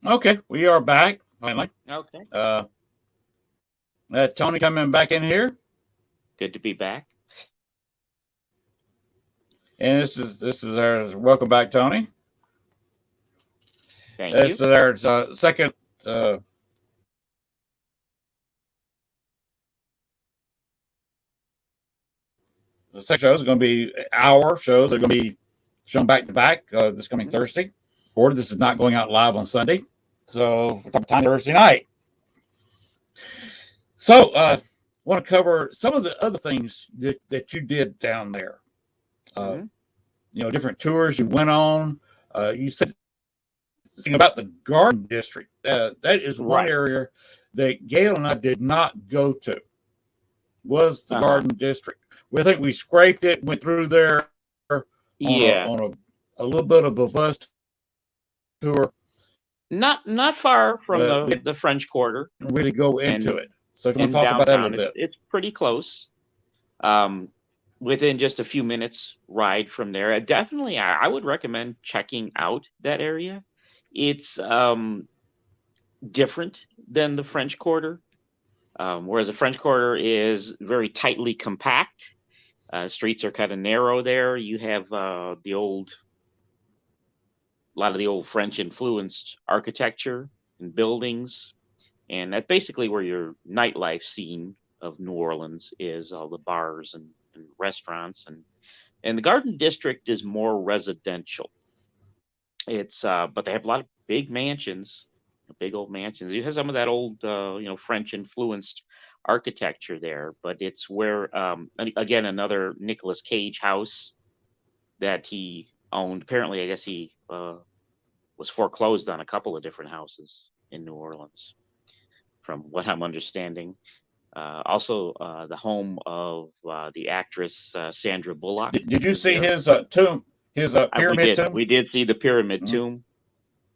Okay, we are back finally. Okay. Uh, Tony coming back in here, Good to be back. and this is our welcome back, Tony. Thank This you. is our second uh, the second shows are going to be hour shows. They're going to be shown back to back this coming Mhm. Thursday. Or this is not going out live on Sunday, so we're talking time Thursday night. So, want to cover some of the other things that you did down there. Uh, Mhm. different tours you went on. You said something about the Garden District. That is one Right. area that Gail and I did not go to. Was the Uh-huh. Garden District? We think we scraped it, went through there Yeah. on a little bit of a bus tour, Not far from but we the French Quarter didn't really go into and it. So if you want to in talk about that a downtown. little It's bit. it's pretty close. Um, Within just a few minutes ride from there. Definitely, I would recommend checking out that area. It's different than the French Quarter, whereas the French Quarter is very tightly compact. Streets are kind of narrow there. You have a lot of the old French influenced architecture and buildings. And that's basically where your nightlife scene of New Orleans is, all the bars and restaurants. And the Garden District is more residential. It's but they have a lot of big mansions, big old mansions. You have some of that old French influenced architecture there, but it's where again another Nicolas Cage house that he owned. Apparently, I guess he was foreclosed on a couple of different houses in New Orleans, from what I'm understanding. Also, the home of the actress Sandra Bullock Did you is see there. his tomb, his We pyramid did. tomb? We did see the pyramid Mm-hmm. tomb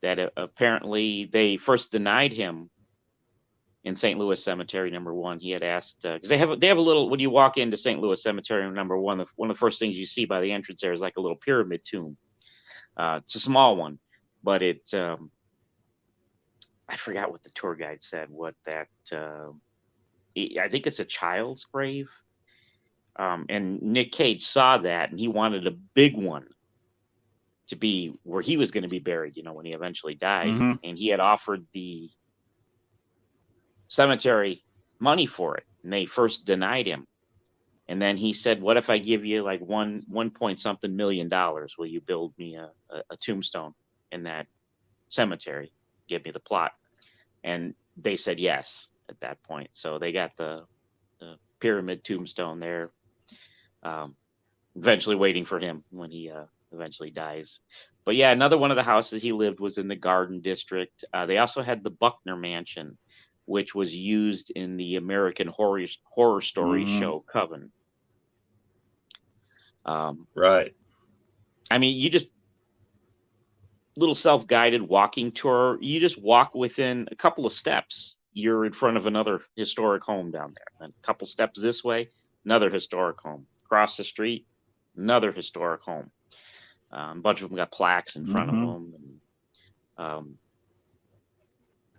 that apparently they first denied him in St. Louis Cemetery number 1. He had asked because they have a little when you walk into St. Louis Cemetery number 1, one of the first things you see by the entrance there is like a little pyramid tomb. It's a small one, but I forgot what the tour guide said. What that I think it's a child's grave. And Nick Cage saw that and he wanted a big one to be where he was going to be buried, when he eventually died. Mm-hmm. And he had offered the cemetery money for it. And they first denied him. And then he said, "What if I give you like one point something $1 million? Will you build me a tombstone in that cemetery? Give me the plot." And they said yes at that point. So they got the pyramid tombstone there. Um, Eventually waiting for him when he eventually dies. But yeah, another one of the houses he lived was in the Garden District. They also had the Buckner Mansion, which was used in the American horror story Mm-hmm. show Coven. Um, Right. I mean, you just little self-guided walking tour. You just walk within a couple of steps. You're in front of another historic home down there. And a couple steps this way, another historic home. Across the street, another historic home. A bunch of them got plaques in front of Mm-hmm. them. And,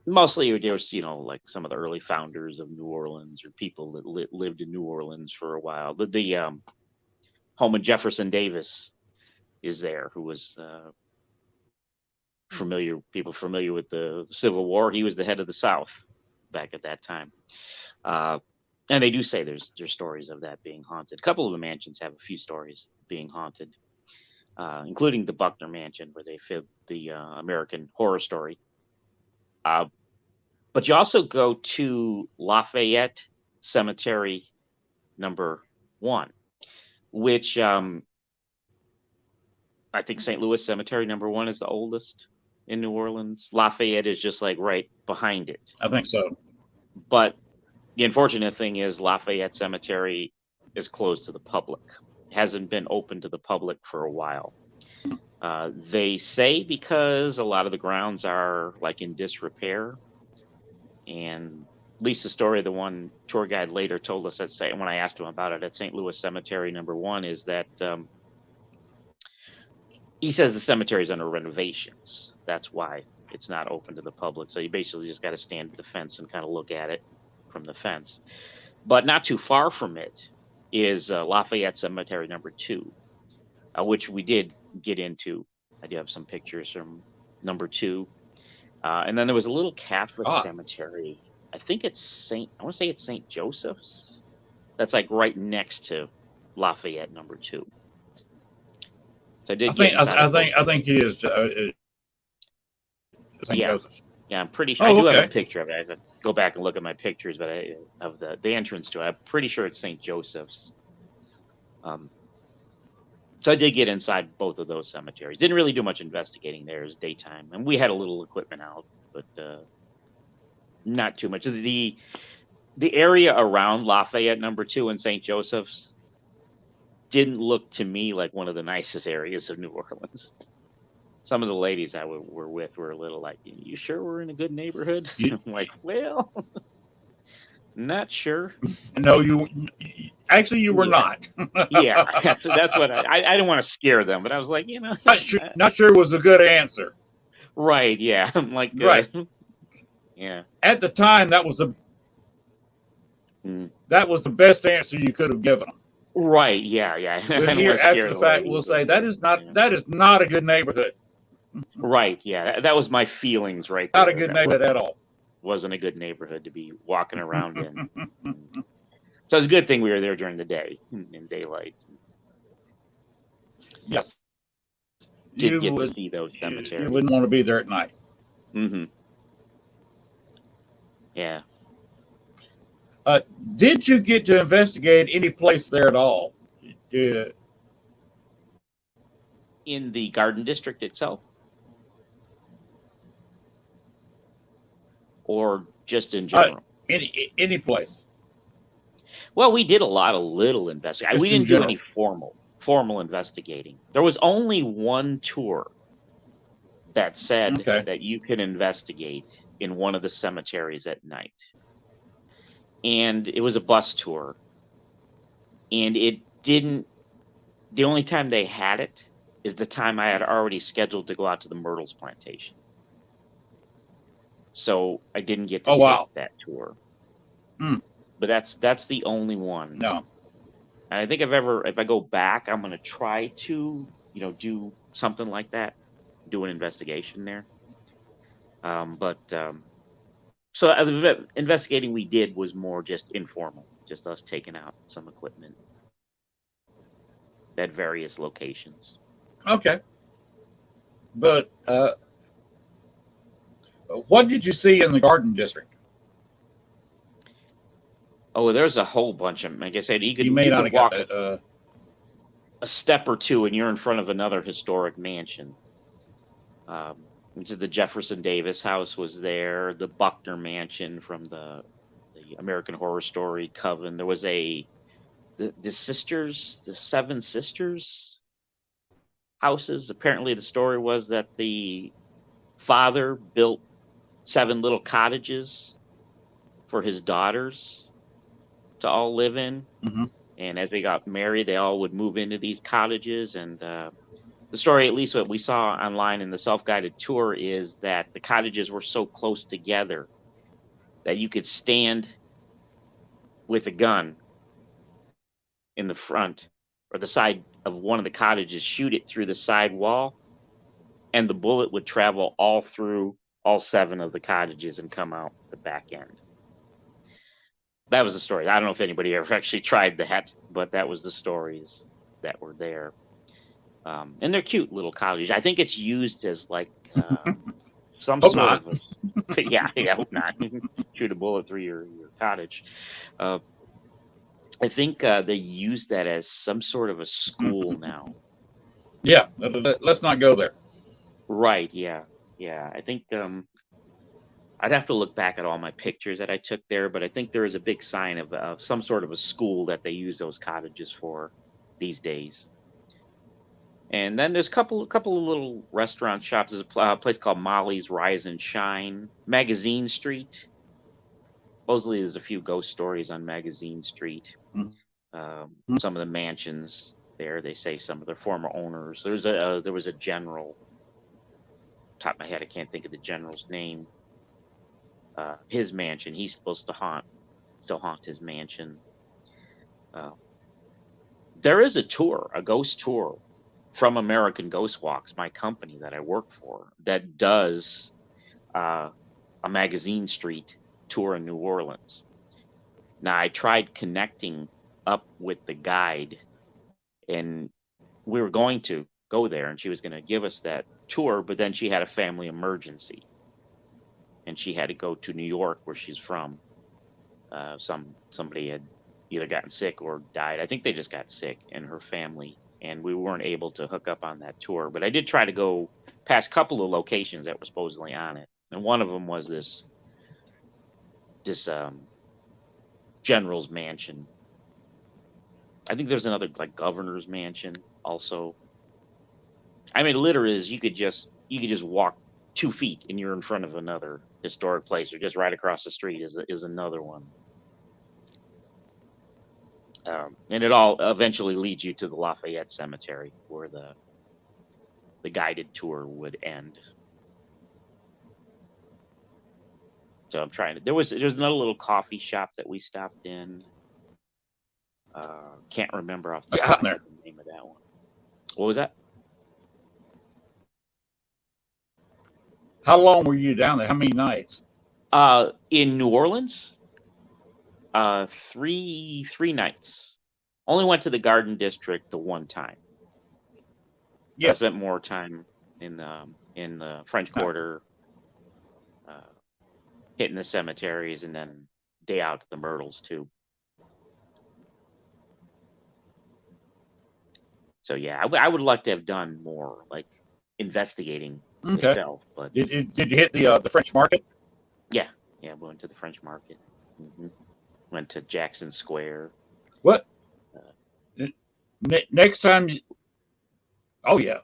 mostly there's, like some of the early founders of New Orleans or people that lived in New Orleans for a while. The home of Jefferson Davis is there, who was people familiar with the Civil War. He was the head of the South back at that time. Uh, and they do say there's stories of that being haunted. A couple of the mansions have a few stories being haunted, including the Buckner Mansion, where they filmed the American Horror Story. Uh, but you also go to Lafayette Cemetery number 1, which I think St. Louis Cemetery number 1 is the oldest in New Orleans. Lafayette is just like right behind it. I think so. But the unfortunate thing is Lafayette Cemetery is closed to the public. It hasn't been open to the public for a while. They say because a lot of the grounds are like in disrepair, and at least the story the one tour guide later told us when I asked him about it at St. Louis Cemetery number 1 is that he says the cemetery is under renovations. That's why It's not open to the public. So you basically just got to stand at the fence and kind of look at it from the fence. But not too far from it is Lafayette Cemetery number 2, which we did get into. I do have some pictures from number 2. And then there was a little Catholic cemetery. I think it's I want to say it's St. Joseph's. That's like right next to Lafayette number 2. So I did get inside. I think he is St. Joseph's. Yeah, I'm pretty sure. I do have a picture of it. I have to go back and look at my pictures, but of the entrance to it. I'm pretty sure it's St. Joseph's. So I did get inside both of those cemeteries. Didn't really do much investigating there. It was daytime, and we had a little equipment out, but not too much. The area around Lafayette number 2 and St. Joseph's didn't look to me like one of the nicest areas of New Orleans. Some of the ladies I were with were a little like, "You sure we're in a good neighborhood?" I'm like, "Well, not sure." No, you were not. Yeah, that's what I didn't want to scare them, but I was like, not sure was a good answer. Right? Yeah, I'm like, right. Yeah. At the time, that was the best answer you could have given them. Right? Yeah. But here, after the fact, we'll say that is not a good neighborhood. Right? Yeah, that was my feelings. Right? Not a good neighborhood at all. Wasn't a good neighborhood to be walking around in. So it's a good thing we were there during the day, in daylight. Yes. Did get to see those cemeteries. You wouldn't want to be there at night. Mm-hmm. Yeah. Did you get to investigate any place there at all? In the Garden District itself? Or just in general? Any place. Well, we did a lot of little investigating. We didn't do any formal investigating. There was only one tour that said that you can investigate in one of the cemeteries at night. And it was a bus tour. And it didn't, the only time they had it is the time I had already scheduled to go out to the Myrtles plantation. So I didn't get to take that tour. But that's the only one. No. And I think if I go back, I'm going to try to, do something like that, do an investigation there. So the investigating we did was more just informal, just us taking out some equipment at various locations. Okay. But what did you see in the Garden District? Oh, there's a whole bunch of them. Like I said, you may not could have walk got that. A step or two, and you're in front of another historic mansion. The Jefferson Davis house was there. The Buckner Mansion from the American Horror Story Coven. There was the Seven Sisters houses. Apparently, the story was that the father built 7 little cottages for his daughters to all live in. Mm-hmm. And as they got married, they all would move into these cottages. And the story, at least what we saw online in the self-guided tour, is that the cottages were so close together that you could stand with a gun in the front or the side of one of the cottages, shoot it through the side wall, and the bullet would travel all through all 7 of the cottages and come out the back end. That was the story. I don't know if anybody ever actually tried that, but that was the stories that were there. And they're cute little cottages. I think it's used as like some hope sort not. of I hope not. Shoot a bullet through your cottage. I think they use that as some sort of a school now. Yeah, let's not go there. Right, yeah. I think I'd have to look back at all my pictures that I took there, but I think there is a big sign of some sort of a school that they use those cottages for these days. And then there's a couple of little restaurant shops. There's a place called Molly's Rise and Shine. Magazine Street. Supposedly there's a few ghost stories on Magazine Street. Mm-hmm. Some of the mansions there, they say some of their former owners. There was a general top of my head, I can't think of the general's name. His mansion. He's supposed to still haunt his mansion. There is a tour, a ghost tour from American Ghost Walks, my company that I work for, that does a Magazine Street tour in New Orleans. Now, I tried connecting up with the guide, and we were going to go there, and she was going to give us that tour, but then she had a family emergency, and she had to go to New York, where she's from. Somebody had either gotten sick or died. I think they just got sick in her family, and we weren't able to hook up on that tour. But I did try to go past a couple of locations that were supposedly on it, and one of them was this general's mansion. I think there's another like governor's mansion also. I mean, literally, is you could just walk 2 feet and you're in front of another historic place, or just right across the street is another one. And it all eventually leads you to the Lafayette Cemetery, where the guided tour would end. So I'm trying to. There's another little coffee shop that we stopped in. Can't remember off the top of my head the name of that one. What was that? How long were you down there? How many nights? In New Orleans, 3 nights. Only went to the Garden District the one time. Yes. I spent more time in the French Quarter, hitting the cemeteries, and then day out to the Myrtles too. So yeah, I would like to have done more, like investigating itself. But did you hit the French Market? Yeah, we went to the French Market. Mm-hmm. Went to Jackson Square. What? Next time? Oh yeah,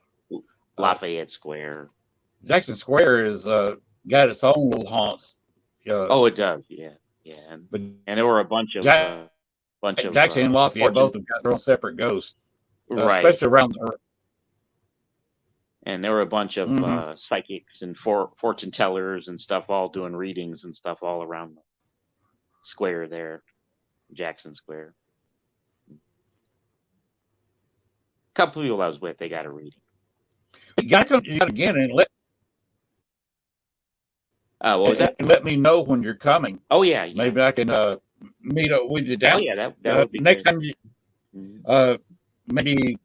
Lafayette Square. Jackson Square is got its own little haunts. Oh, it does. Yeah, and there were a bunch of Jackson and Lafayette both have got their own separate ghosts, right? Especially around the. And there were a bunch of psychics and fortune tellers and stuff, all doing readings and stuff all around the square there, Jackson Square. A couple of people I was with, they got a reading. You got to come again and let. What was that? And let me know when you're coming. Oh yeah. Maybe I can meet up with you down. Oh yeah, that would be next good. time. Maybe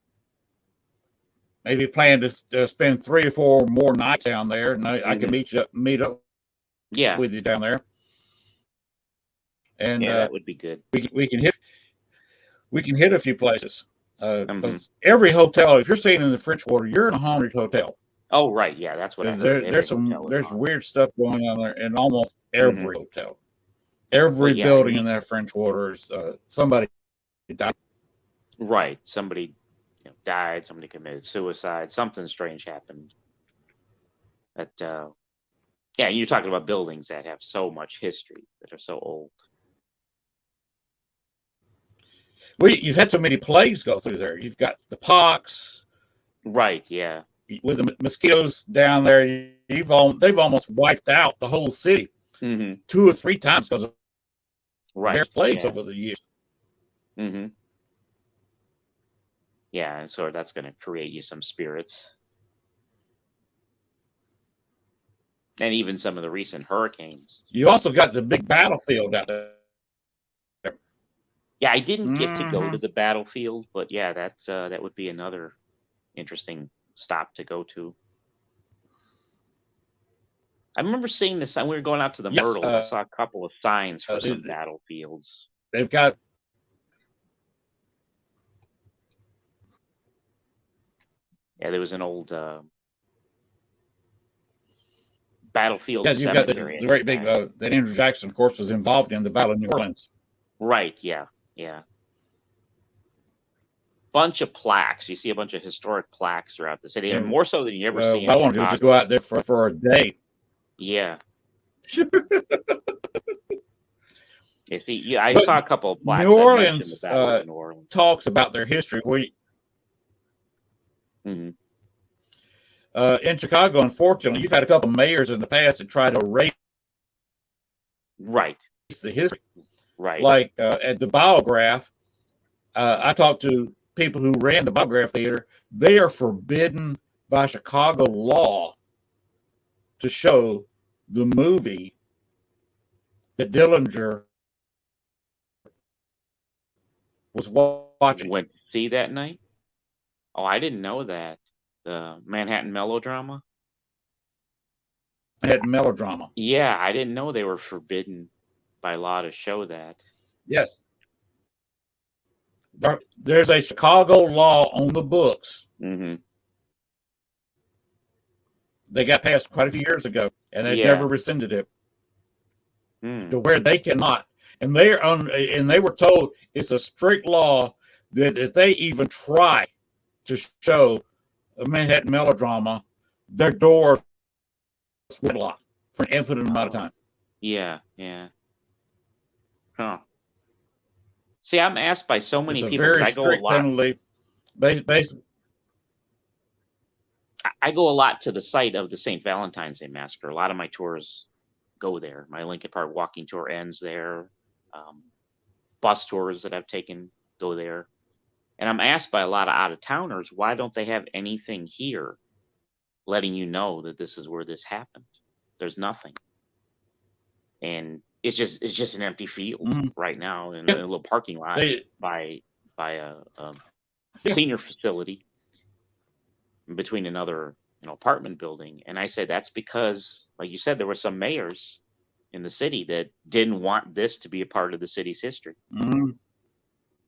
plan to spend 3 or 4 more nights down there, and I can meet up with you down there. And that would be good. We can hit a few places. Because every hotel, if you're staying in the French Quarter, you're in a haunted hotel. Oh right, yeah, that's what I heard. There's weird stuff going on there in almost every hotel. Every building in that French Quarter is somebody died. Right, somebody died, somebody committed suicide, something strange happened. But you're talking about buildings that have so much history, that are so old. Well, you've had so many plagues go through there. You've got the pox. Right, yeah. With the mosquitoes down there, they've almost wiped out the whole city 2 or 3 times because of there's plagues over the years. Mm-hmm. Yeah, and so that's going to create you some spirits. And even some of the recent hurricanes. You also got the big battlefield out there. Yeah, I didn't get to go to the battlefield, but yeah, that would be another interesting stop to go to. I remember seeing this when we were going out to the Myrtles. I saw a couple of signs for some battlefields. They've got. Yeah, there was an old battlefield. Yeah, you've got the very big. That Andrew Jackson, of course, was involved in the Battle of New Orleans. Right. Yeah. Bunch of plaques. You see a bunch of historic plaques throughout the city, and more so than you ever see. I want to just go out there for a day. Yeah. You see, I saw a couple of plaques. New Orleans, New Orleans talks about their history. in Chicago, unfortunately, you've had a couple of mayors in the past that tried to erase the history. Like at the Biograph, I talked to people who ran the Biograph Theater. They are forbidden by Chicago law to show the movie that Dillinger was watching. Went to see that night? Oh, I didn't know that. The Manhattan Melodrama? Manhattan Melodrama. Yeah, I didn't know they were forbidden by law to show that. Yes. There's a Chicago law on the books. Mm-hmm. They got passed quite a few years ago, and they never rescinded it. To where they cannot, and they were told it's a strict law that if they even try to show a Manhattan Melodrama, their door will be locked for an infinite amount of time. Yeah. Huh. See, I'm asked by so many people. Very strict penalty. Basically, I go a lot to the site of the St. Valentine's Day Massacre. A lot of my tours go there. My Lincoln Park walking tour ends there. Bus tours that I've taken go there. And I'm asked by a lot of out-of-towners, why don't they have anything here letting you know that this is where this happened? There's nothing. And it's just an empty field right now in a little parking lot by a senior facility between another apartment building. And I say that's because, like you said, there were some mayors in the city that didn't want this to be a part of the city's history.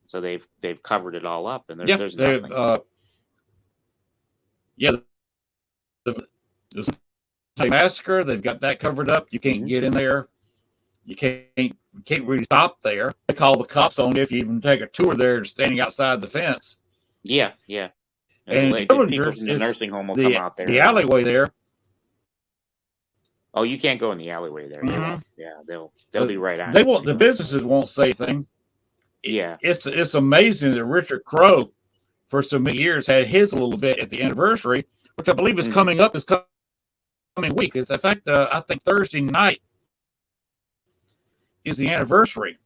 So they've covered it all up, and there's nothing. The massacre, they've got that covered up. You can't get in there. You can't really stop there. They call the cops on you if you even take a tour there, standing outside the fence. Yeah. And Dillinger's the nursing home will come out there. The alleyway there. Oh, you can't go in the alleyway there. Yeah, they'll be right on. The businesses won't say anything. Yeah, it's amazing that Richard Crowe, for so many years, had his little event at the anniversary, which I believe is coming up this coming week. It's in fact, I think Thursday night is the anniversary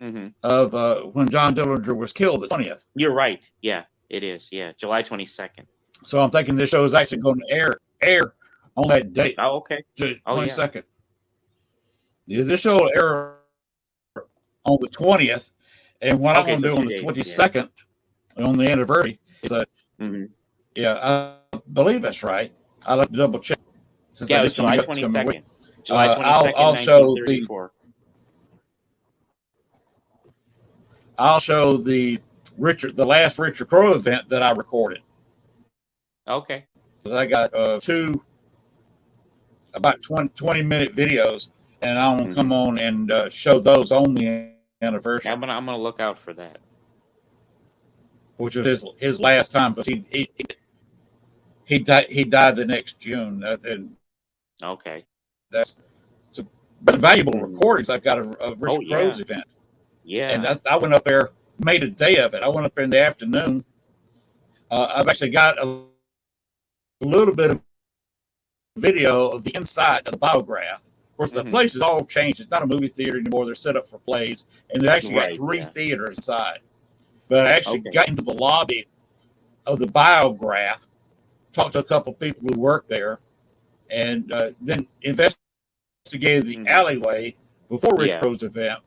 of when John Dillinger was killed, the 20th. You're right. Yeah, it is. Yeah, July 22nd. So I'm thinking this show is actually going to air on that date. Oh, okay. 22nd. Yeah, this show will air on the 20th, and what I'm going to do on the 22nd, on the anniversary, is I believe that's right. I'll have to double check. Yeah, it's July 22nd. July 22nd, I'll show the last Richard Crowe event that I recorded. Okay. Because I got two about 20-minute videos, and I'm gonna come on and show those on the anniversary. I'm gonna look out for that. Which was his last time, because he died the next June. Okay. That's some valuable recordings. I've got a Richard Crowe's event. Yeah. And I went up there, made a day of it. I went up there in the afternoon. I've actually got a little bit of video of the inside of the Biograph. Of course, the place is all changed. It's not a movie theater anymore. They're set up for plays. And they actually got three theaters inside. But I actually got into the lobby of the Biograph, talked to a couple of people who worked there, and then investigated the alleyway before Rich Crowe's event.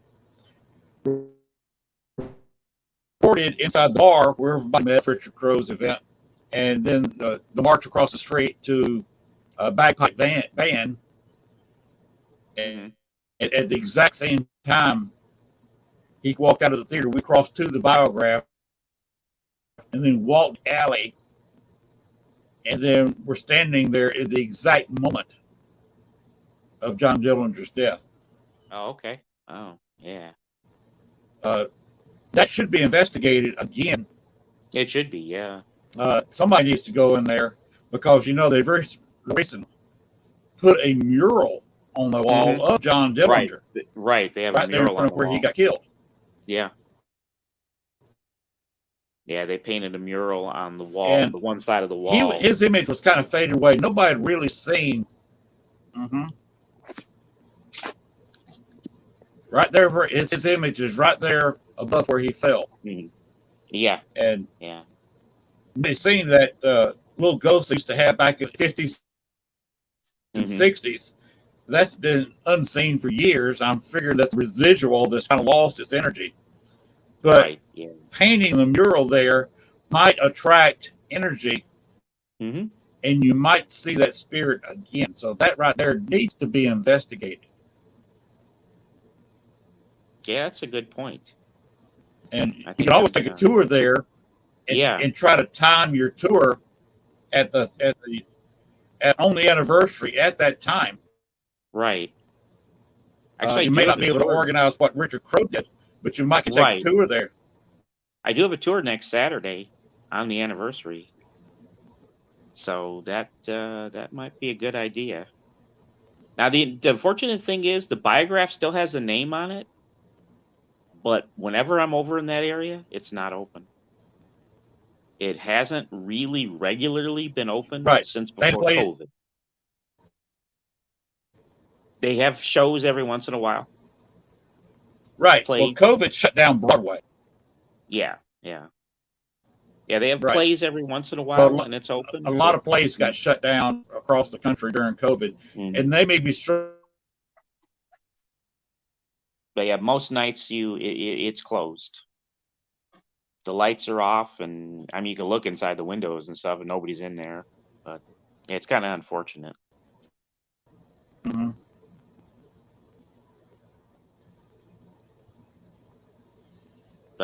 Recorded inside the bar where everybody met Richard Crowe's event, and then the march across the street to a bagpipe band. And at the exact same time he walked out of the theater, we crossed to the Biograph and then walked alley, and then we're standing there at the exact moment of John Dillinger's death. Oh, okay. Oh, yeah. That should be investigated again. It should be, yeah. Somebody needs to go in there, because they've recently put a mural on the wall of John Dillinger. Right. They have right a there in mural front of where he got killed. Yeah. Yeah, they painted a mural on the wall, and the one side of the wall. his image was kind of faded away. Nobody had really seen. Mhm. Right there, where his image is right there above where he fell, Mhm. Yeah, and yeah. they seen that little ghost they used to have back in the 50s and Hmm. 60s. That's been unseen for years. I'm figuring that's residual that's kind of lost its energy. But Right. Yeah. painting the mural there might attract energy, Hmm. and you might see that spirit again. So that right there needs to be investigated. Yeah, that's a good point. And I you think can always that's take a tour there yeah. and try to time your tour on the anniversary at that time. Right. Actually, I You do may have not a be able to tour. organize what Richard Crowe did, but you might can take a Right. tour there. I do have a tour next Saturday on the anniversary, so that might be a good idea. Now, the unfortunate thing is the biograph still has a name on it, but whenever I'm over in that area, it's not open. It hasn't really regularly been open Right. since They before play COVID. They have shows every once in a while. right. Well, Plays. COVID shut down Broadway. Yeah, yeah. Yeah, they have Right. plays every once in a So while and it's a open, lot but of plays got shut down across the country during COVID, mhm. and they may be But yeah, most nights it's closed. The lights are off, and I mean you can look inside the windows and stuff, and nobody's in there. But yeah, it's kind of unfortunate. Mhm.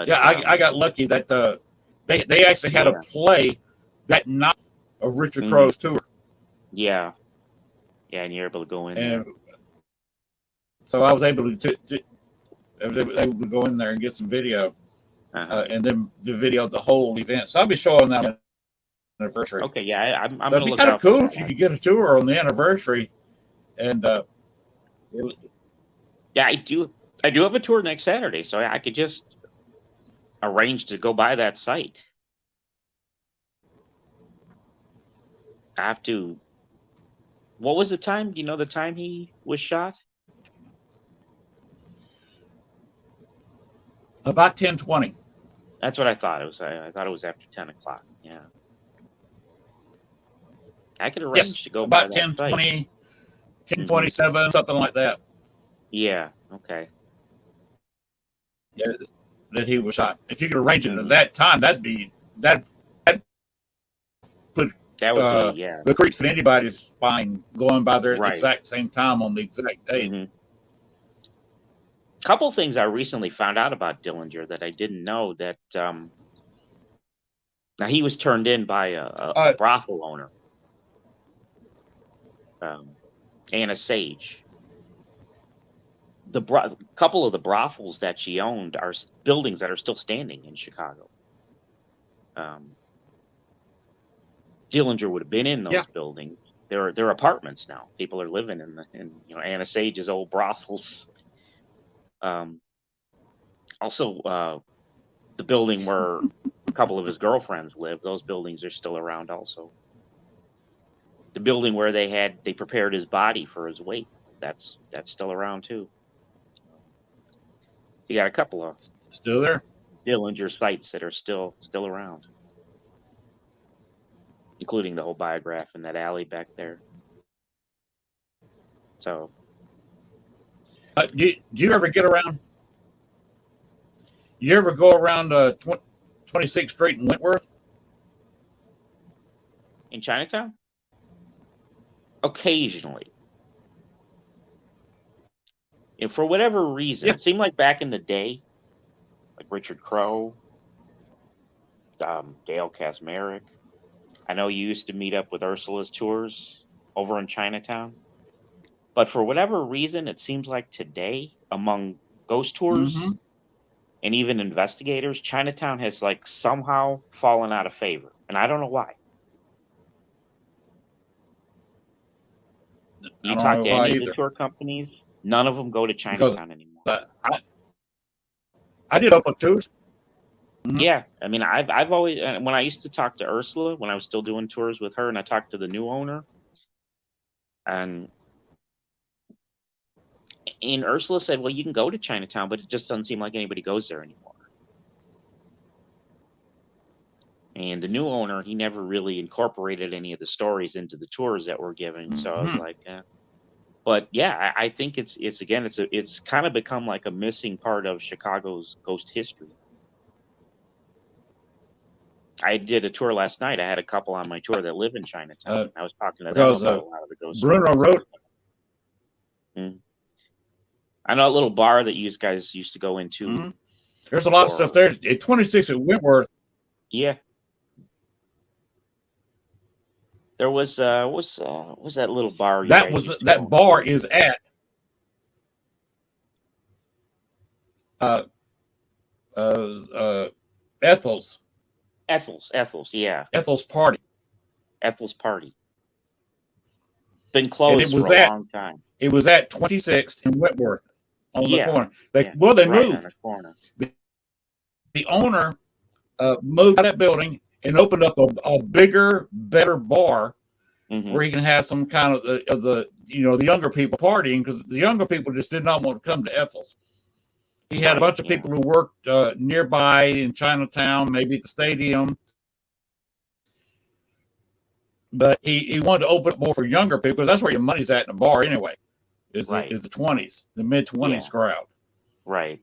Yeah, But I got lucky that they actually had a yeah, play that night of Richard mhm, Crowe's tour, yeah, yeah, and you're able to go in and there. so I was able I was able to go in there and get some video, Uh huh. and then the video of the whole event. So I'll be showing that on the anniversary. Okay, yeah, I'm So it'd gonna be look kind of out for cool if you that. could get a tour on the anniversary, and Yeah, I do have a tour next Saturday, so I could just arrange to go by that site. I have to. What was the time? Do you know the time he was shot? about 10:20. That's what I thought it was. I thought it was after 10 o'clock. Yeah, I could Yes, arrange to go by about that site. 10:20, Hmm. 10:27, something like that. Yeah. Okay. Yeah, that he was shot. If you could arrange it at Hmm. that time, that put That would be yeah. the creeps in anybody's spine going by there at the Right. exact same time on the exact date. Hmm. Couple things I recently found out about Dillinger that I didn't know that now he was turned in by a Uh, brothel owner, um, Anna Sage. Couple of the brothels that she owned are buildings that are still standing in Chicago. Um, Dillinger would have been in yeah, those buildings. They're apartments now. People are living in Anna Sage's old brothels. Um, also, the building where a couple of his girlfriends live. Those buildings are still around. Also, the building where they prepared his body for his wake. That's still around too. You got a couple of still there. Dillinger sites that are still around, including the whole biograph in that alley back there. So Do you ever get around? You ever go around 26th Street in Wentworth? in Chinatown, occasionally, and for whatever reason, Yeah. it seemed like back in the day, like Richard Crowe, Gail Kasmerick. I know you used to meet up with Ursula's tours over in Chinatown, but for whatever reason, it seems like today, among ghost Mm-hmm. tours and even investigators, Chinatown has like somehow fallen out of favor, and I don't know why. I You don't talk know to why any of the either. tour companies, none of them go to Because Chinatown anymore. I did Oakland tours. Yeah, I mean, I've always when I used to talk to Ursula when I was still doing tours with her, and I talked to the new owner, and Ursula said, "Well, you can go to Chinatown, but it just doesn't seem like anybody goes there anymore." And the new owner, he never really incorporated any of the stories into the tours that we're giving. So I was like, but yeah, I think it's again, it's kind of become like a missing part of Chicago's ghost history. I did a tour last night. I had a couple on my tour that live in Chinatown. I was talking to them about a lot of the ghost Bruno stories. wrote. I know a little bar that you guys used to go into. There's a lot of stuff there. At 26 at Wentworth. Yeah. There was what was that little bar? That bar is at Ethel's. Yeah. Ethel's Party. Been closed for a long time. It was at 26th in Wentworth on the corner. They right moved. On the corner. The owner moved out of that building and opened up a bigger, better bar where he can have some kind of the younger people partying, because the younger people just did not want to come to Ethel's. He had a bunch of people who worked nearby in Chinatown, maybe at the stadium. But he wanted to open up more for younger people, because that's where your money's at in a bar anyway. Is the 20s, the mid-20s crowd. Right.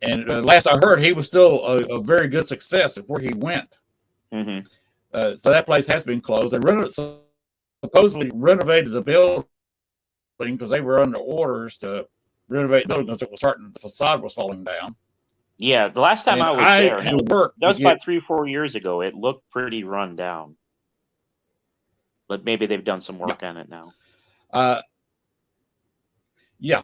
And last I heard, he was still a very good success at where he went. So that place has been closed. They supposedly renovated the building because they were under orders to renovate the building because the facade was falling down. Yeah, the last time I was there, that was about 3-4 years ago. It looked pretty run down, but maybe they've done some work on it now. Yeah.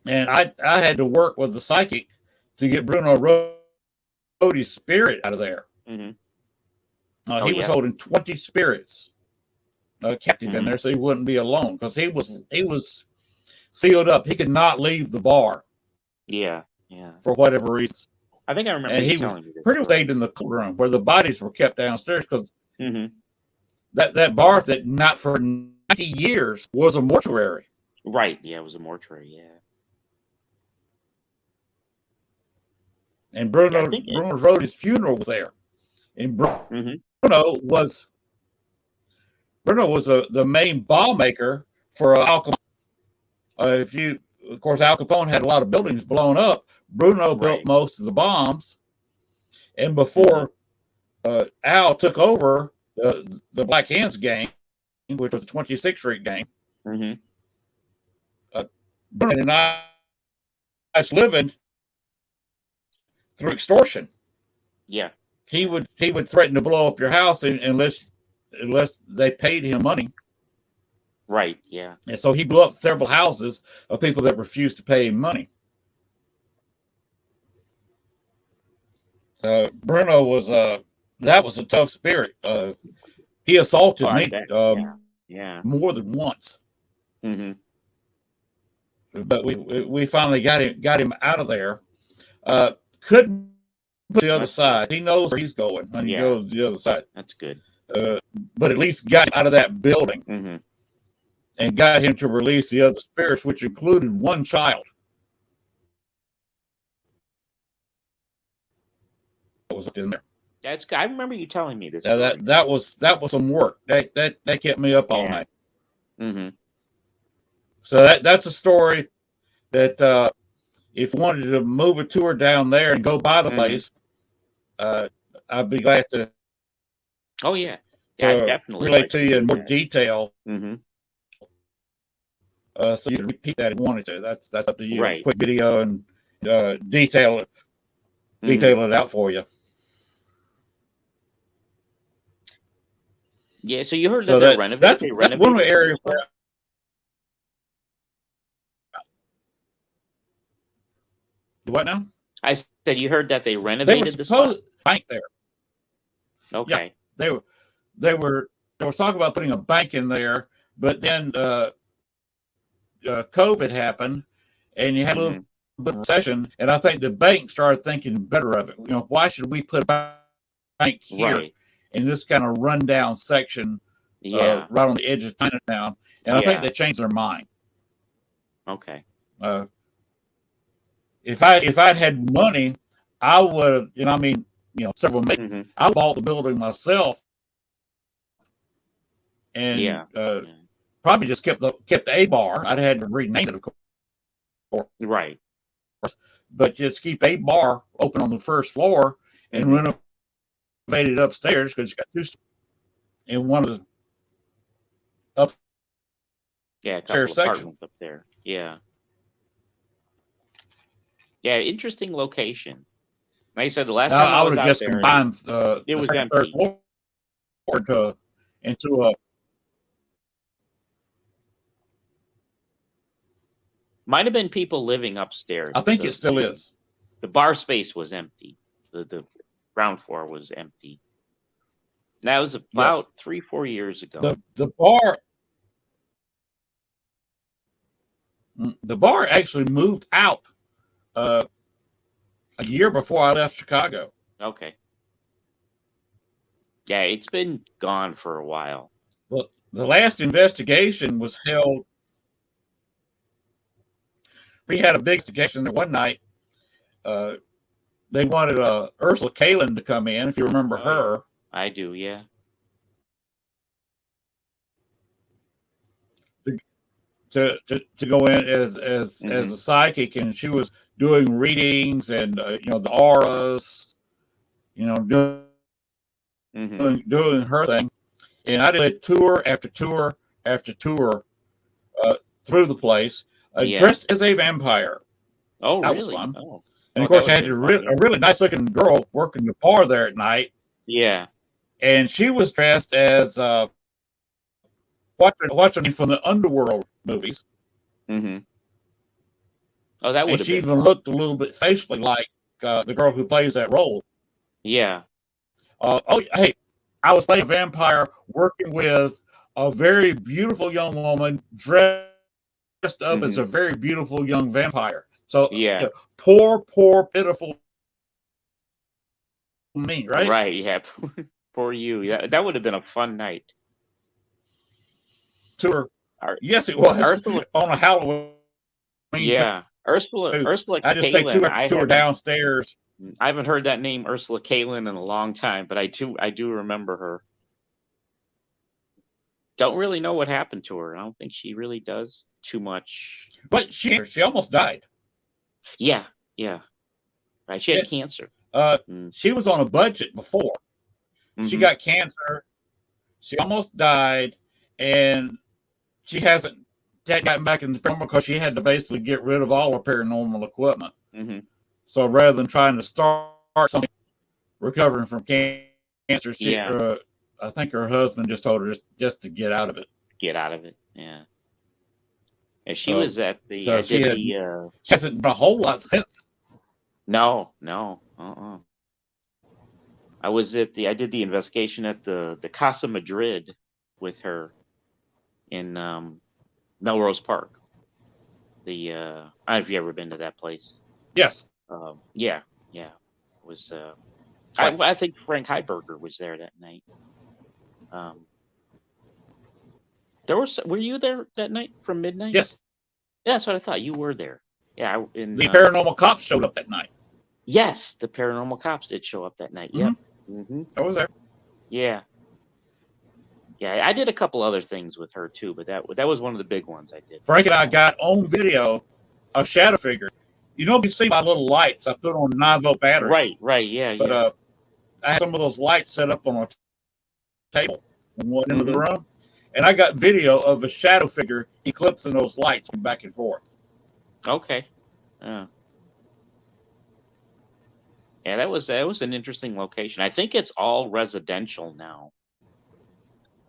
And I had to work with the psychic to get Bruno Rodi's spirit out of there. He was holding 20 spirits captive in there, so he wouldn't be alone, because he was sealed up. He could not leave the bar. Yeah. For whatever reason. I think I remember. And he was pretty much stayed in the cool room where the bodies were kept downstairs, because that bar that not for 90 years was a mortuary. Right. Yeah, it was a mortuary. Yeah. And Bruno Rodi's funeral was there. And Bruno was the main bomb maker for Al Capone. Of course, Al Capone had a lot of buildings blown up. Bruno built most of the bombs. And before Al took over the Black Hands gang, which was the 26th Street gang, Bruno had a nice living through extortion. Yeah. He would threaten to blow up your house unless they paid him money. Right. Yeah. And so he blew up several houses of people that refused to pay him money. Bruno was that was a tough spirit. He assaulted me more than once. But we finally got him out of there. Couldn't put the other side. He knows where he's going when he goes to the other side. That's good. But at least got him out of that building and got him to release the other spirits, which included one child. That was in there. I remember you telling me this. That was some work. That kept me up all night. So that's a story that if you wanted to move a tour down there and go by the place, I'd be glad to. Oh yeah, definitely relate to you in more detail. So you can repeat that if you wanted to. That's up to you. Right. Quick video and detail it out for you. Yeah. So you heard that they're renovating. That's one area where. What now? I said you heard that they renovated the spot. Bank there. Okay. Yeah, they were talking about putting a bank in there, but then COVID happened, and you had to bit of recession, and I think the bank started thinking better of it. Why should we put a bank here Right. in this kind of rundown section, Yeah. right on the edge of Chinatown? And I think Yeah. they changed their mind. Okay. Uh, if I'd had money, I would. I mean, several million. Hmm. I bought the building myself, and Yeah. Yeah. probably just kept the A bar. I'd had to rename it, of course, Right. but just keep A bar open on the first floor and Hmm. renovate it upstairs because you got two in one of the Yeah. A couple upstairs section. apartments up there. Yeah. Yeah. Interesting location. Like I said, the last time I I would was have out just there, and combined it the was second, third empty. floor into a. Might have been people living upstairs, I but think it still is. the bar space was empty. The ground floor was empty. That was Yes, about 3-4 years ago. the bar actually moved out uh, a year before I left Chicago. Okay. Yeah, it's been gone for a while. Well, the last investigation was held. We had a big investigation there one night. Uh, they wanted Ursula Kalin to come in, if you remember Oh, her. yeah. I do, yeah. To go in as Hmm. a psychic, and she was doing readings and the auras, doing Hmm. doing her thing. And I did tour after tour after tour through the place, Yeah. dressed as a vampire. Oh, That was really? fun. Oh. And Oh, of that course, would I have had been fun, a yeah. really nice looking girl working the bar there at night, Yeah. and she was dressed as watching from the Underworld movies, Hmm. Oh, that would and have she been even fun. looked a little bit facially like the girl who plays that role. Yeah. Oh, hey, I was playing a vampire working with a very beautiful young woman dressed up as Hmm. a very beautiful young vampire. So, Yeah. poor, pitiful me, right? Right, yeah. For you. That would have been a fun night. Tour. Ur- Yes, it was Ursula, on a Halloween yeah. too. Ursula I just take Kalen. tour after tour downstairs. I haven't heard that name Ursula Kalen in a long time, but I do remember her. Don't really know what happened to her. I don't think she really does too much. But she almost died. Yeah, yeah. Right. She had Yes. cancer. Mm, She was on a budget before. She mm-hmm. got cancer. She almost died, and she hasn't gotten back in the paranormal because she had to basically get rid of all her paranormal equipment. Mm-hmm. So rather than trying to start something recovering from cancer, Yeah. I think her husband just told her just to get out of it. Get out of it. Yeah. And she So was at the. so I she did had the. she hasn't done a whole lot since. No, no. I was at the. I did the investigation at the Casa Madrid with her in Melrose Park. The. I don't know if you ever been to that place. Yes, Yeah, yeah. It was. twice. I think Frank Heiberger was there that night. Um, were you there that night from midnight? Yes, Yeah, that's what I thought. You were there. Yeah, the paranormal cops showed up that night. yes, the paranormal cops did show up that night. Yep. Mm-hmm. I was there. Yeah. Yeah, I did a couple other things with her too, but that was one of the big ones I did. Frank and I got on video a shadow figure. You see my little lights I put on 9-volt batteries. Right, yeah, But yeah. I had some of those lights set up on a table in one end of the Mm-hmm. room, and I got video of a shadow figure eclipsing those lights back and forth. Okay. Yeah, that was an interesting location. I think it's all residential now.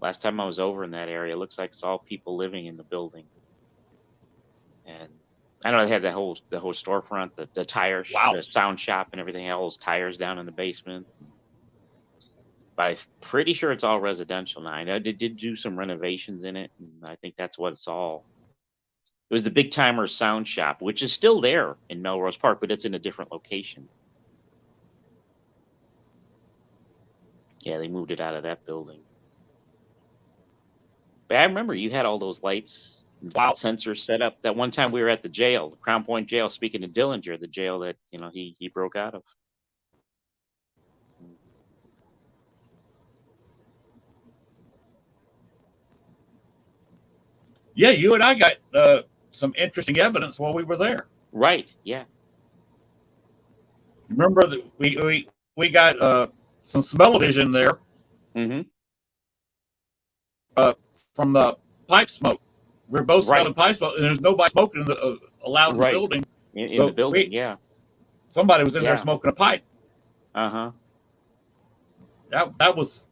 Last time I was over in that area, it looks like it's all people living in the building. And I know they had the whole storefront, the tire, Wow. the sound shop, and everything. Had all those tires down in the basement. But I'm pretty sure it's all residential now. I know they did do some renovations in it, and I think that's what it's all. It was the Big Timer Sound Shop, which is still there in Melrose Park, but it's in a different location. Yeah, they moved it out of that building. But I remember you had all those lights, Wow. sensors set up. That one time we were at the jail, the Crown Point jail, speaking of Dillinger, the jail that he broke out of. Yeah, you and I got some interesting evidence while we were there. Right. Yeah. Remember that we got some smell-o-vision there Mm-hmm. from the pipe smoke. We were both smelling Right. pipe smoke, and there's nobody smoking allowed in the Right. building. In the building. Yeah. Somebody was in there Yeah. smoking a pipe. Uh-huh. That was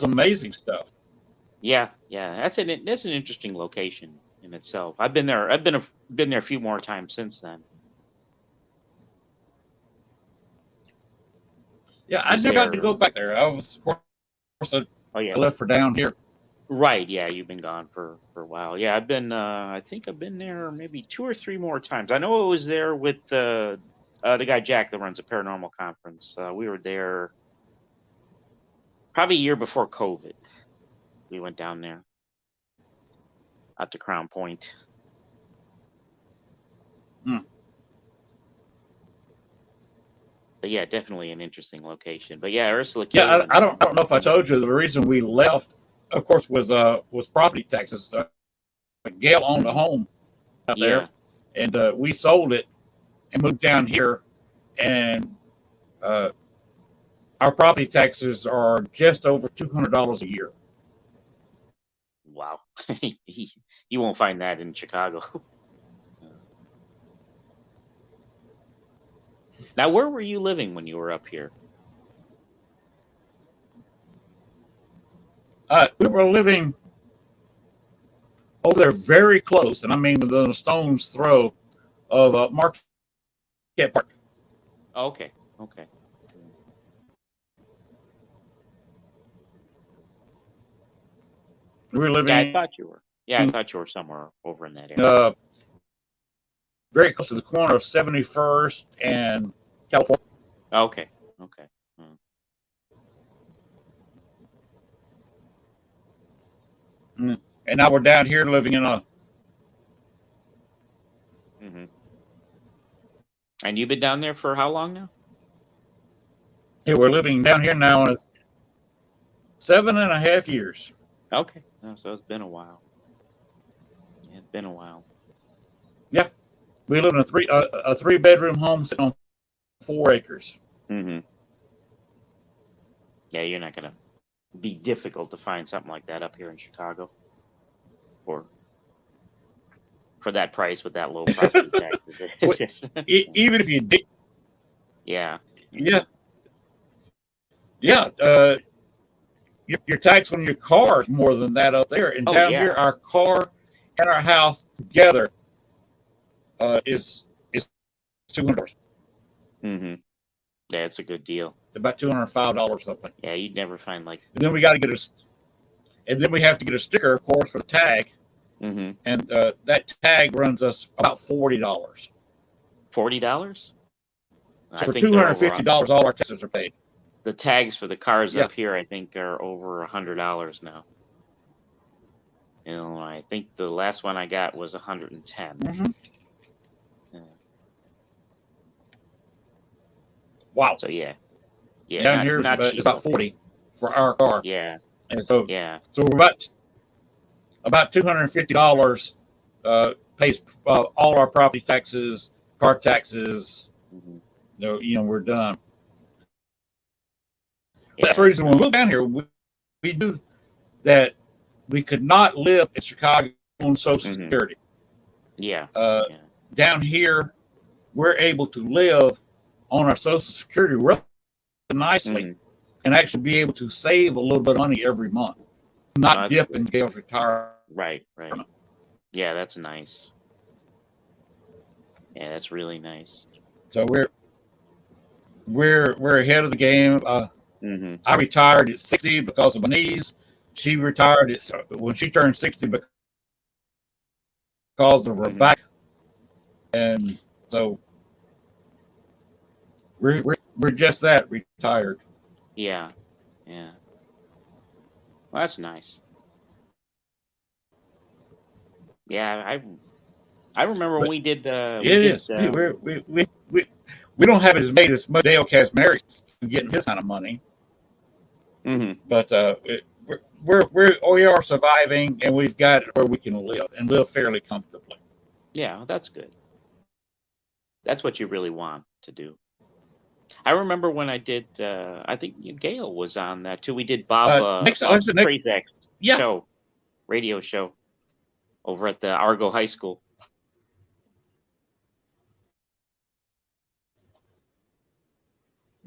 amazing stuff. Yeah. Yeah. That's an interesting location in itself. I've been there. I've been there a few more times since then. Yeah, I never got to go back there. I was, of course, Oh yeah. I left for down here. Right. Yeah. You've been gone for a while. Yeah. I've been. I think I've been there maybe 2 or 3 more times. I know I was there with the guy Jack that runs a paranormal conference. We were there probably a year before COVID. We went down there out to Crown Point. But yeah, definitely an interesting location. But yeah, Ursula K. Yeah, I don't know if I told you the reason we left, of course, was property taxes. Gail owned a home out there, and we sold it and moved down here, and our property taxes are just over $200 a year. Wow. You won't find that in Chicago. Now, where were you living when you were up here? We were living over there very close, and I mean within a stone's throw of Marquette Park. Okay. Okay. We were living. Yeah, I thought you were. Yeah, I thought you were somewhere over in that area. Very close to the corner of 71st and California. Okay. Okay. And now we're down here living in a. Mm-hmm. And you've been down there for how long now? Yeah, we're living down here now in 7.5 years. Okay. So it's been a while. Yeah, it's been a while. Yeah. We live in a 3-bedroom home sitting on 4 acres. Mm-hmm. Yeah, you're not gonna be difficult to find something like that up here in Chicago, or for that price with that low property taxes. Even if you did. Yeah. Yeah. Your tax on your car is more than that up there, and down here, our car and our house together is $200. Mm-hmm. Yeah, it's a good deal. About $205 something. Yeah, you'd never find like. And then we got to get and then we have to get a sticker, of course, for the tag. Mm-hmm. And that tag runs us about $40. $40? So for $250, all our taxes are paid. The tags for the cars up here, I think, are over $100 now. I think the last one I got was 110. Mm-hmm. Wow. So yeah. Down here is about 40 for our car. Yeah. And so So we're about $250 pays all our property taxes, car taxes. Mm-hmm. We're done. Yeah. That's the reason when we moved down here, we knew that we could not live in Chicago on Social Security. Yeah. Down here, we're able to live on our Social Security really nicely and actually be able to save a little bit of money every month, not dip in Gail's retirement. Right. Yeah, that's nice. Yeah, that's really nice. So we're ahead of the game. I retired at 60 because of my knees. She retired when she turned 60 because of her Hmm. back, and so we're just that retired. Yeah. Yeah. Well, that's nice. Yeah, I remember when But we did it is. We don't have as made as much Dale Casmeric getting his kind of money, hmm but we are surviving, and we've got where we can live and live fairly comfortably. Yeah, that's good. That's what you really want to do. I remember when I did. I think Gail was on that too. We did Next, like I Bob said, next, Prazak's yeah, show, radio show over at the Argo High School.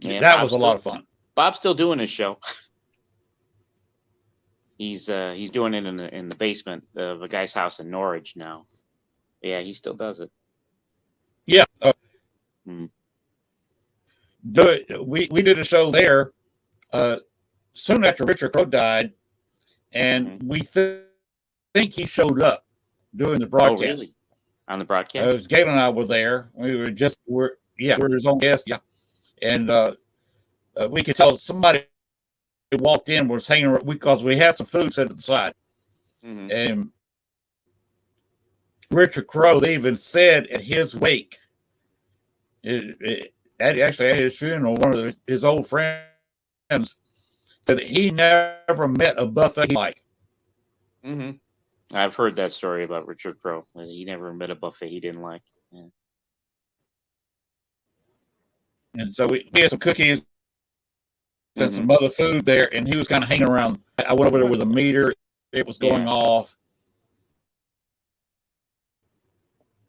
Yeah, that was a lot of fun. Bob's still doing his show. He's doing it in the basement of a guy's house in Norwich now. Yeah, he still does it. Yeah, Mm. we did a show there soon after Richard Crowe died, and Mm-hmm. we think he showed up doing the Oh, broadcast. really? On the broadcast? Gail and I were there. We're his own guest. Yeah, and we could tell somebody walked in was hanging because we had some food set at the side, Mm-hmm. and Richard Crowe even said at his wake, actually at his funeral, one of his old friends said that he never met a buffet like. Mm-hmm. I've heard that story about Richard Crowe. He never met a buffet he didn't like. Yeah. And so we had some cookies and Mm-hmm. some other food there, and he was kind of hanging around. I went over there with a meter. It was going off.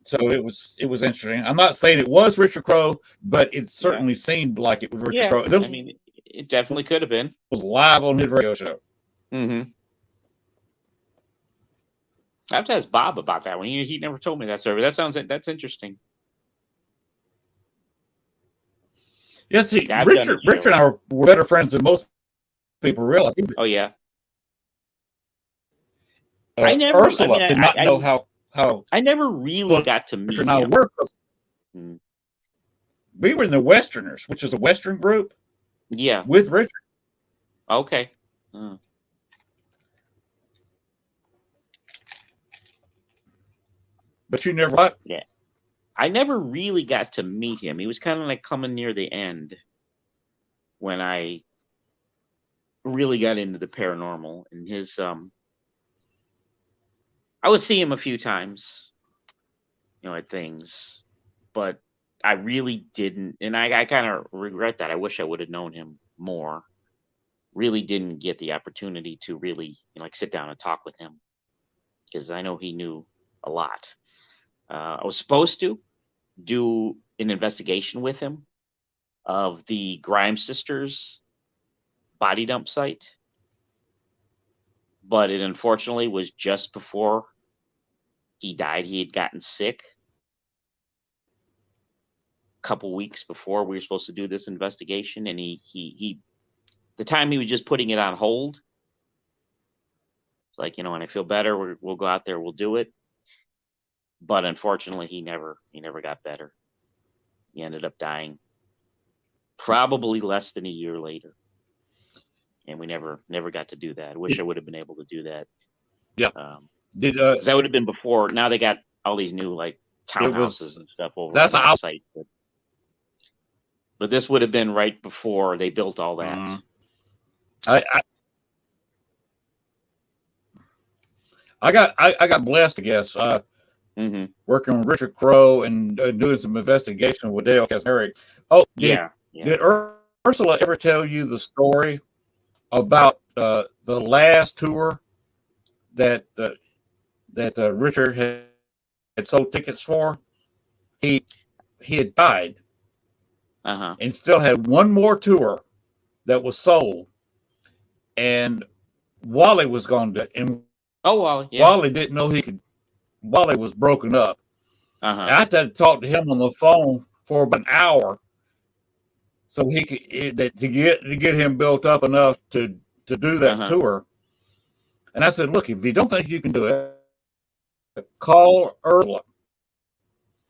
So it was interesting. I'm not saying it was Richard Crowe, but it certainly seemed like it was Richard Crowe. This I mean, it definitely could have been. was live on his radio show. Mm-hmm. I have to ask Bob about that one. He never told me that story. That's interesting. Yeah, see, Richard and I were better friends than most people realize. Oh yeah. Ursula did not know how. I never really got to meet Richard and I him. were. We were in the Westerners, which is a Western group. Yeah. With Richard. Okay. But you never what? Yeah. I never really got to meet him. He was kind of like coming near the end when I really got into the paranormal, and his I would see him a few times, at things, but I really didn't, and I kind of regret that. I wish I would have known him more. Really didn't get the opportunity to really sit down and talk with him, because I know he knew a lot. I was supposed to do an investigation with him of the Grimes sisters body dump site, but it unfortunately was just before he died. He had gotten sick a couple weeks before we were supposed to do this investigation, and he the time he was just putting it on hold. It's like, when I feel better, we'll go out there, we'll do it. But unfortunately, he never got better. He ended up dying probably less than a year later, and we never got to do that. I wish I would have been able to do that. Yeah, because that would have been before. Now they got all these new townhouses and stuff over on that site, but this would have been right before they built all that. I got blessed, I guess. Working with Richard Crowe and doing some investigation with Dale Casmeric. Oh, did Ursula ever tell you the story about the last tour that Richard had sold tickets for? He had died, and still had one more tour that was sold, and Wally was going to. And Wally didn't know he could. Wally was broken up. I had to talk to him on the phone for about an hour, so he could to get him built up enough to do that tour. And I said, "Look, if you don't think you can do it, call Ursula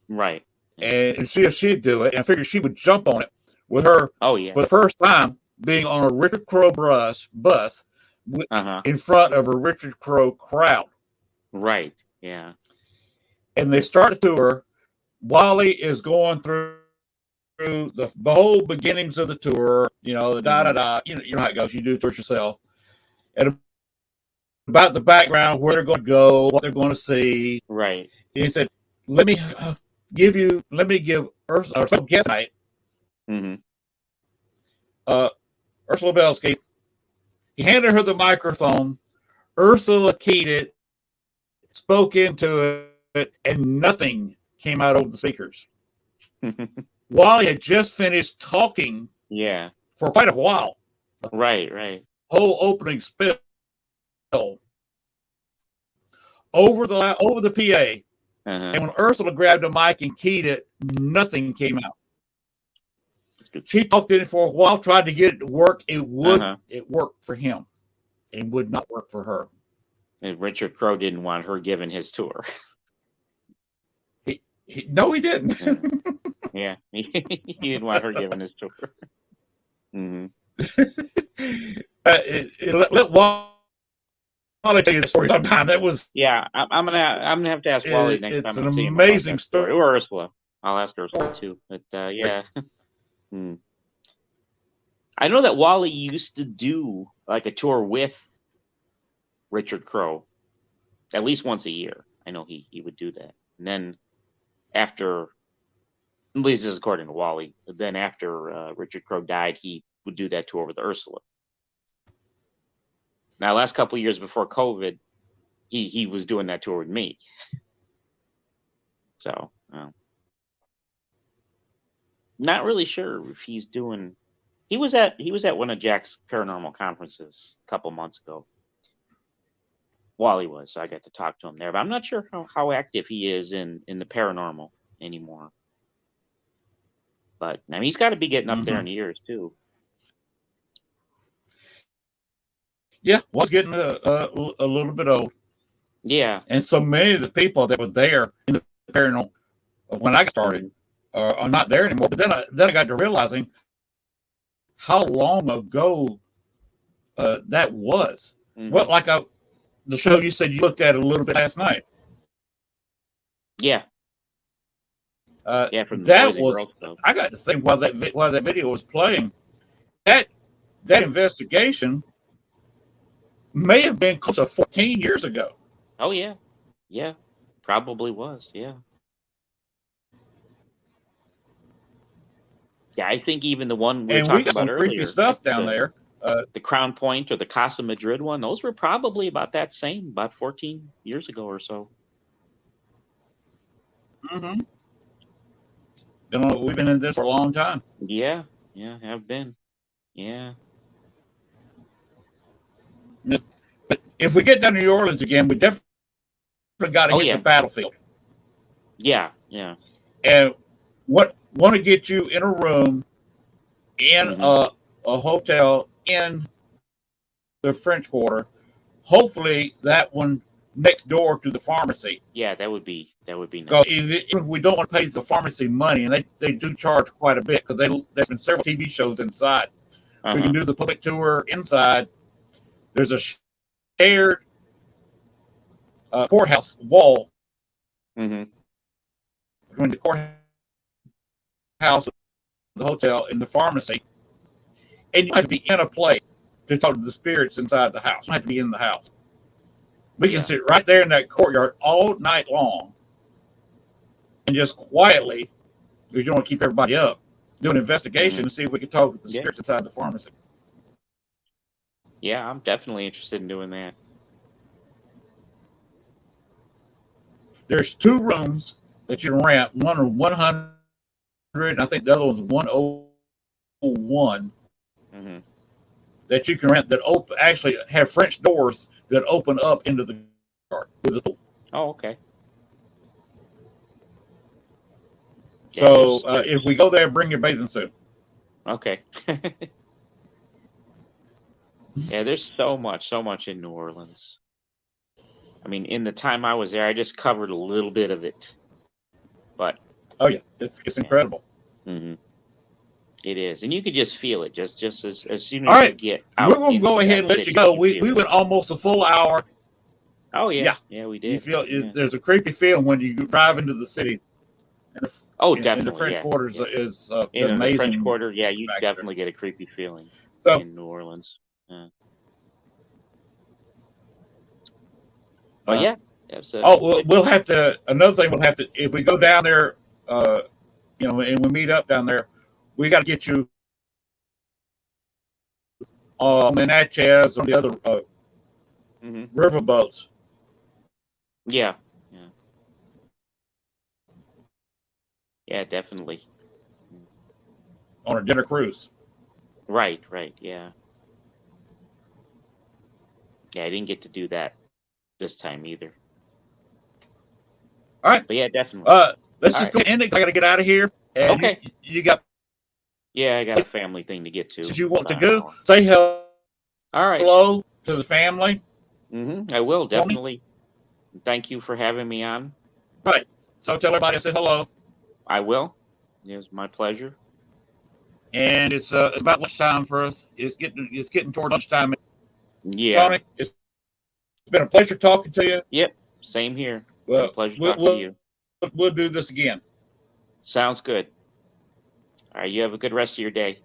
Right. and see if she'd do it. And I figured she would jump on it with her Oh yeah. for the first time being on a Richard Crowe bus in front of a Richard Crowe crowd. Right. Yeah. And they start the tour. Wally is going through the whole beginnings of the tour, the da-da-da, you know how it goes. You do it yourself. And about the background, where they're going to go, what they're going to see. Right. And he said, let me give Ursula guest night. Ursula Belsky. He handed her the microphone. Ursula keyed it, spoke into it, and nothing came out over the speakers. Wally had just finished talking for quite a while. Right. Whole opening spill over the PA. And when Ursula grabbed the mic and keyed it, nothing came out. She talked in it for a while, tried to get it to work. It worked for him. It would not work for her. And Richard Crowe didn't want her giving his tour. No, he didn't. Yeah. He didn't want her giving his tour. Let Wally tell you the story sometime. That was I'm gonna have to ask Wally next time. It's an amazing story. Or Ursula. I'll ask Ursula too. But yeah. I know that Wally used to do like a tour with Richard Crowe at least once a year. I know he would do that. And then after, at least this is according to Wally, then after Richard Crowe died, he would do that tour with Ursula. Now, last couple of years before COVID, he was doing that tour with me. So, not really sure if he's doing. He was at one of Jack's paranormal conferences a couple months ago. Wally was, so I got to talk to him there, but I'm not sure how active he is in the paranormal anymore. But I mean, he's got to be getting up there in years too. Yeah, was getting a little bit old. Yeah, and so many of the people that were there in the paranormal when I got started are not there anymore. But then I got to realizing how long ago that was. Well, like the show you said you looked at a little bit last night. Yeah. From that was. I got to think while that video was playing, that investigation may have been close to 14 years ago. Oh yeah, probably was. Yeah. I think even the one we were talking about earlier, creepy stuff down there. The Crown Point or the Casa Madrid one, those were probably about 14 years ago or so. We've been in this for a long time. Yeah, have been. Yeah. But if we get down to New Orleans again, we definitely got to hit the battlefield. Yeah. And want to get you in a room in a hotel in the French Quarter. Hopefully that one next door to the pharmacy. Yeah, that would be nice. If we don't want to pay the pharmacy money, and they do charge quite a bit because there's been several TV shows inside. We can do the public tour inside. There's a shared courthouse wall between the courthouse, the hotel, and the pharmacy. And you have to be in a place to talk to the spirits inside the house. You don't have to be in the house. We can sit right there in that courtyard all night long and just quietly, if you don't want to keep everybody up, do an investigation and see if we can talk with the spirits inside the pharmacy. Yeah, I'm definitely interested in doing that. There's 2 rooms that you can rent. One are 100, and I think the other one's 101. That you can rent that actually have French doors that open up into the yard with the pool. Oh, okay. So if we go there, bring your bathing suit. Okay. Yeah, there's so much in New Orleans. I mean, in the time I was there, I just covered a little bit of it, but Oh yeah, it's yeah. incredible. hmm It is, and you could just feel it. Just as soon All as you right, get we're out gonna go into ahead that and let you city, go. you We feel it. went almost a full hour. Oh yeah, Yeah, yeah, we you did. feel Yeah. there's a creepy feeling when you drive into the city, and Oh, the definitely. French Yeah, Quarters yeah. is In an the French amazing Quarter, yeah, you factor. definitely get a creepy feeling So, in New Orleans. But uh, yeah, it's a oh, good. we'll have to. Another thing, we'll have to if we go down there, uh, and we meet up down there, we got to get you on the Natchez or the other hmm river boats Yeah, yeah, yeah, definitely. Mm. on a dinner cruise. Right, right. Yeah, yeah. I didn't get to do that this time either. All right, But yeah, definitely. let's All just right. go end it. I got to get out of here, and Okay. you got Yeah, I got a family thing to get to places you in want to about an go. hour. Say All right. hello to the family, I will Tony. definitely. Thank you for having me on. Right. So tell everybody I said hello. I will. It was my pleasure. And it's about lunchtime for us. It's getting toward lunchtime. Yeah. Tony, it's been a pleasure talking to you. Yep. Same here. Been a Well, pleasure we'll talking to we'll, you. we'll do this again. Sounds good. All right. You have a good rest of your day.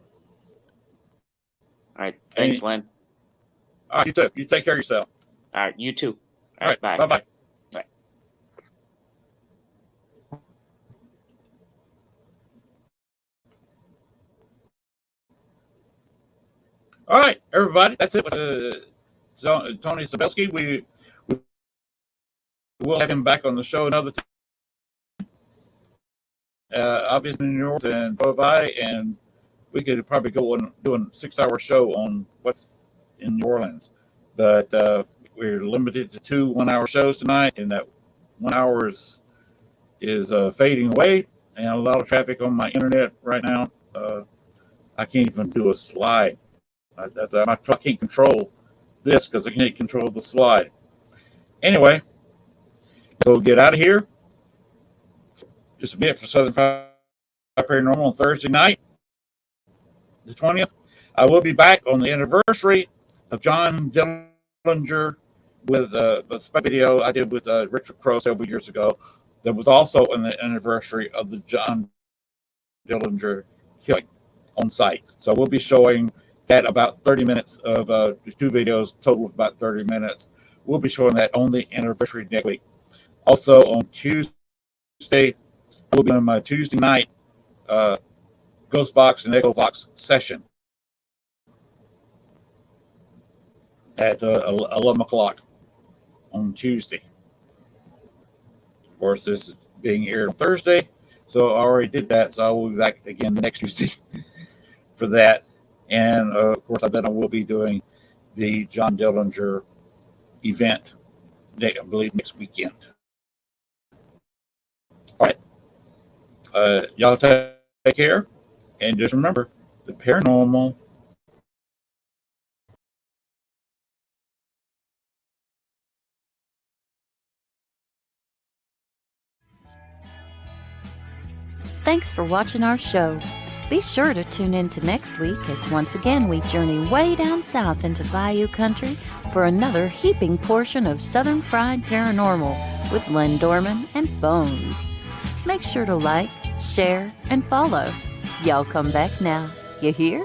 All right. Thanks, And Len. all right, you too. You take care of yourself. All right. You too. All All right. right. Bye. Bye bye. Bye. All right, everybody. That's it with Tony Szabelski. We will have him back on the show another time. Obviously, New York and so have I, and we could probably go on doing a 6 hour show on what's in New Orleans. But we're limited to two 1 hour shows tonight, and that 1 hour is fading away, and a lot of traffic on my internet right now. I can't even do a slide. My truck can't control this because I can't control the slide. Anyway, so get out of here. Just a bit for Southern Fried Paranormal on Thursday night, the 20th. I will be back on the anniversary of John Dillinger with the video I did with Richard Crowe several years ago. That was also on the anniversary of the John Dillinger killing on site. So we'll be showing that about 30 minutes of two videos, total of about 30 minutes. We'll be showing that on the anniversary next week. Also on Tuesday, I will be on my Tuesday night uh, Ghost Box and Echo Vox session at 11 o'clock on Tuesday. Of course, this is being aired on Thursday, so I already did that. So I will be back again next Tuesday for that. And of course, then I will be doing the John Dillinger event, I believe, next weekend. All right. Y'all take care. And just remember the paranormal Thanks for watching our show. Be sure to tune in to next week as once again we journey way down south into Bayou Country for another heaping portion of Southern Fried Paranormal with Len Dorman and Bones. Make sure to like, share, and follow. Y'all come back now. You hear?